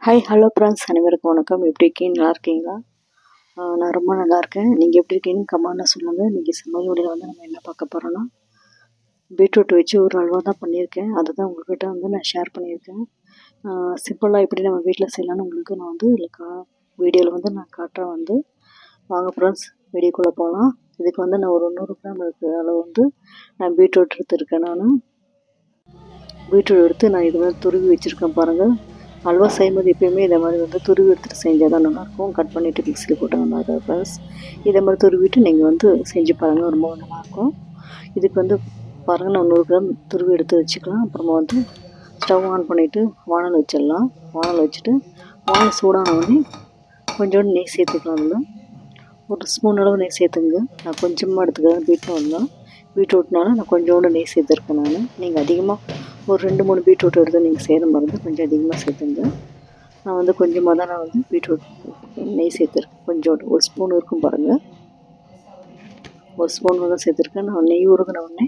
Hi hello friends, அனைவருக்கும் வணக்கம். எப்படி இருக்கீங்க? நல்லா இருக்கீங்களா? நான் ரொம்ப நல்லா இருக்கேன். நீங்கள் எப்படி இருக்கீங்கன்னு கமெண்ட்டில் சொல்லுங்கள். இன்றைக்கி சமையல் வீடியோவில் வந்து நம்ம என்ன பார்க்க போகிறோன்னா, பீட்ரூட் வச்சு ஒரு அல்வா தான் பண்ணியிருக்கேன். அதை தான் உங்கள்கிட்ட வந்து நான் ஷேர் பண்ணியிருக்கேன். சிம்பிளாக எப்படி நம்ம வீட்டில் செய்யலான்னு உங்களுக்கு நான் வந்து வீடியோவில் வந்து நான் காட்டுறேன். வந்து வாங்க ஃப்ரெண்ட்ஸ், வீடியோக்குள்ளே போகலாம். இதுக்கு வந்து நான் ஒரு 100 கிராம் அளவு வந்து நான் பீட்ரூட் எடுத்துருக்கேன். பீட்ரூட் எடுத்து நான் இது மாதிரி துருவி வச்சுருக்கேன் பாருங்கள். அல்வா செய்யும்போது எப்பயுமே இதை மாதிரி வந்து துருவி எடுத்துகிட்டு செஞ்சால் தான் நல்லாயிருக்கும். கட் பண்ணிவிட்டு மிக்ஸியில் போட்டு நல்லாயிருக்கும் ப்ளஸ் இதை மாதிரி துருவிட்டு நீங்கள் வந்து செஞ்சு பாருங்கள், ரொம்ப நல்லாயிருக்கும். இதுக்கு வந்து பாருங்கள், நான் 100 கிராம் துருவி எடுத்து வச்சுக்கலாம். அப்புறமா வந்து ஸ்டவ் ஆன் பண்ணிவிட்டு வானல் வச்சிடலாம். வானல் வச்சுட்டு வானல் சூடான உடனே கொஞ்சோண்டு நெய் சேர்த்துக்கலாம். அதில் ஒரு ஸ்பூன் அளவு நெய் சேர்த்துங்க. நான் கொஞ்சமாக எடுத்துக்கிறேன். பீட்ரூட்னால நான் கொஞ்சோண்டு நெய் சேர்த்துருக்கேன். நீங்கள் அதிகமாக ஒரு 2-3 பீட்ரூட் எடுத்து நீங்கள் செய்கிற மாதிரி இருந்தால் கொஞ்சம் அதிகமாக சேர்த்துங்க. நான் வந்து கொஞ்சமாக தான் நான் வந்து பீட்ரூட் நெய் சேர்த்துருக்கேன். கொஞ்சோண்டு ஒரு ஸ்பூன் இருக்கும் பாருங்கள், ஒரு ஸ்பூன் தான் சேர்த்துருக்கேன். நான் நெய் உருகின உடனே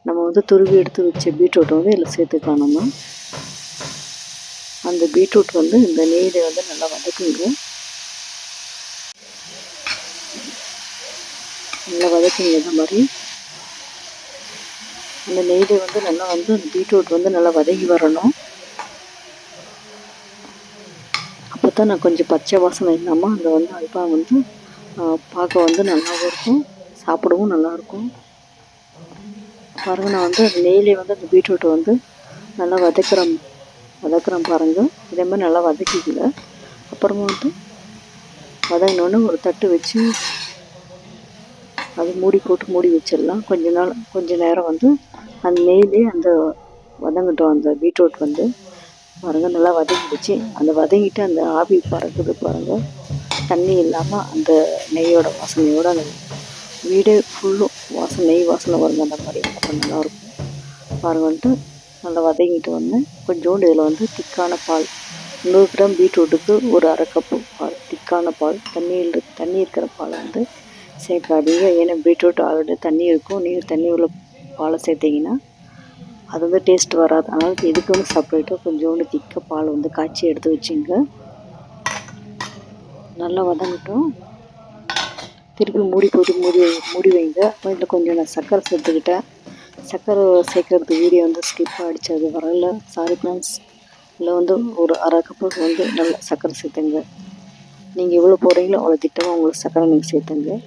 நம்ம வந்து துருவி எடுத்து வச்ச பீட்ரூட்டை வந்து இதில் சேர்த்துக்கலாம். நம்ம அந்த பீட்ரூட் வந்து இந்த நெய்யில் வந்து நல்லா வதக்குங்க. நல்லா வதக்குங்க. இந்த மாதிரி அந்த நெய்யில் வந்து நல்லா வந்து அந்த பீட்ரூட் வந்து நல்லா வதங்கி வரணும். அப்போ தான் நான் கொஞ்சம் பச்சை வாசனை இல்லாமல் அந்த வந்து அல்வா வந்து பார்க்க வந்து நல்லாவும் இருக்கும், சாப்பிடவும் நல்லாயிருக்கும். பாருங்கள், நான் வந்து அந்த நெய்யிலே வந்து அந்த பீட்ரூட்டை வந்து நல்லா வதக்குறேன் பாருங்கள். இதே மாதிரி நல்லா வதக்கிக்கல. அப்புறமா வந்து வதங்கினோடனே ஒரு தட்டு வச்சு அது மூடி வச்சிடலாம். கொஞ்ச நேரம் வந்து அந்த நெய்யிலே அந்த வதங்கட்டும். அந்த பீட்ரூட் வந்து பாருங்கள் நல்லா வதங்கிடுச்சு. அந்த வதங்கிட்டு அந்த ஆவி பறக்குது பாருங்கள், தண்ணி இல்லாமல் அந்த நெய்யோட வாசனையோடு அந்த வீடே ஃபுல்லும் நெய் வாசனை வருங்க. அந்த மாதிரி அப்போ நல்லாயிருக்கும் பாருங்கன்ட்டு. நல்லா வதங்கிட்டு வந்து கொஞ்சோண்டு இதில் வந்து திக்கான பால், 100 கிராம் பீட்ரூட்டுக்கு ஒரு அரை கப்பு பால், திக்கான பால், தண்ணி இருக்கிற பாலை வந்து சேர்க்காதீங்க. ஏன்னா பீட்ரூட் ஆல்ரெடி தண்ணி இருக்கும். நீங்கள் தண்ணி உள்ள பாலை சேர்த்திங்கன்னா அது வந்து டேஸ்ட் வராது. அதனால் இதுக்கு வந்து செப்பரேட்டாக கொஞ்சோண்டு திக்க பால் வந்து காய்ச்சி எடுத்து வச்சுங்க. நல்லா வதங்கட்டும். திருப்பி மூடி வைங்க. அப்புறம் இதில் கொஞ்சம் நான் சர்க்கரை சேர்த்துக்கிட்டேன். சர்க்கரை சேர்க்கறது வீடியோ வந்து ஸ்கிப் ஆகிடுச்சு, அது வரல, சாரி ஃப்ரெண்ட்ஸ். இதில் வந்து ஒரு அரை கப்பு வந்து நல்லா சர்க்கரை சேர்த்துங்க. நீங்கள் எவ்வளோ போடுறீங்களோ அவ்வளோ திட்டமாக உங்களுக்கு சர்க்கரை நீங்கள் சேர்த்துங்க.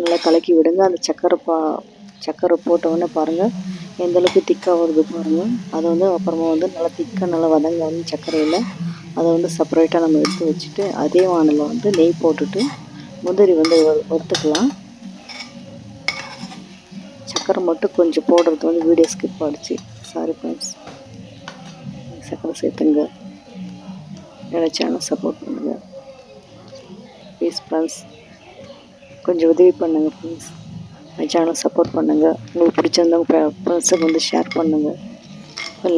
நல்லா கலக்கி விடுங்க. அந்த சர்க்கரை போட்டவுடனே பாருங்கள் எந்தளவுக்கு திக்காக வருது பாருங்கள். அதை வந்து அப்புறமா வந்து நல்லா திக்காக நல்லா வதங்க வந்து சர்க்கரையில் அதை வந்து செப்பரேட்டாக நம்ம எடுத்து வச்சுட்டு அதே வானலில் வந்து நெய் போட்டுட்டு முந்திரி வந்து வறுத்துக்கலாம். சர்க்கரை மட்டும் கொஞ்சம் போடுறது வந்து வீடியோ ஸ்கிப் ஆகிடுச்சு, சாரி ஃப்ரெண்ட்ஸ். சர்க்கரை சேர்த்துங்க. என்னோட சேனல் சப்போர்ட் பண்ணுங்கள் ப்ளீஸ் ஃப்ரெண்ட்ஸ். கொஞ்சம் உதவி பண்ணுங்கள் ப்ளீஸ். என் சேனல் சப்போர்ட் பண்ணுங்கள். உங்களுக்கு பிடிச்சிருந்தவங்க ஃப்ரெண்ட்ஸுக்கு வந்து ஷேர் பண்ணுங்கள்,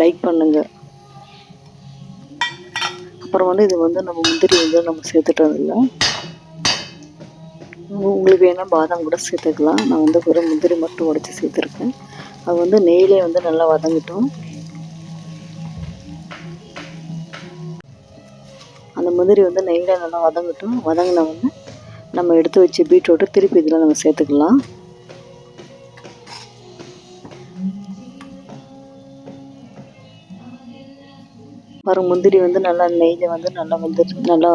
லைக் பண்ணுங்கள். அப்புறம் வந்து இது வந்து நம்ம முந்திரி வந்து நம்ம சேர்த்துட்டோம். இல்லை, உங்களுக்கு வேணால் பாதாம் கூட சேர்த்துக்கலாம். நான் வந்து வெறும் முந்திரி மட்டும் உடைச்சி சேர்த்துருக்கேன். அது வந்து நெய்யிலே வந்து நல்லா வதங்கிட்டோம். அந்த முந்திரி வந்து நெய்யில் நல்லா வதங்கிட்டோம். வதங்கின வந்து நம்ம எடுத்து வச்சு பீட்ரூட்டை திருப்பி இதில் நம்ம சேர்த்துக்கலாம். வரும் முந்திரி வந்து நல்லா நெய்யில் வந்து நல்லா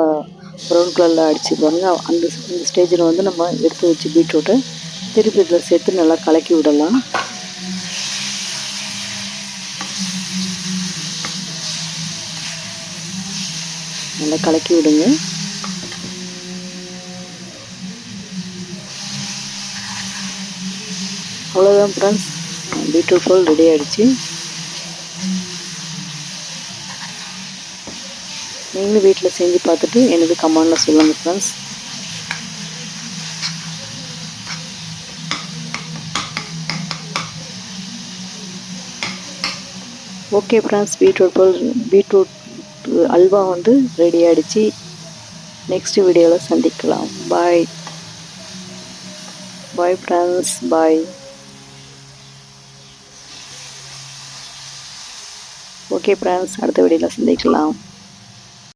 ப்ரௌன் கலரில் அடிச்சு பாருங்க. இந்த ஸ்டேஜில் வந்து நம்ம எடுத்து வச்சு பீட்ரூட்டை திருப்பி இதில் சேர்த்து நல்லா கலக்கி விடலாம். நல்லா கலக்கி விடுங்க. அவ்வளோதான் ஃப்ரெண்ட்ஸ், பீட்ரூட் போல் ரெடி ஆகிடுச்சு. நீங்களும் வீட்டில் செஞ்சு பார்த்துட்டு எனக்கு கமெண்டில் சொல்லுங்கள் friends. Okay friends, beetroot halwa வந்து ரெடி ஆகிடுச்சு. நெக்ஸ்ட் வீடியோவில் சந்திக்கலாம். பாய் ஃப்ரெண்ட்ஸ், பாய். ஓகே ஃப்ரெண்ட்ஸ், அடுத்த வீடியோவில் சந்திக்கலாம்.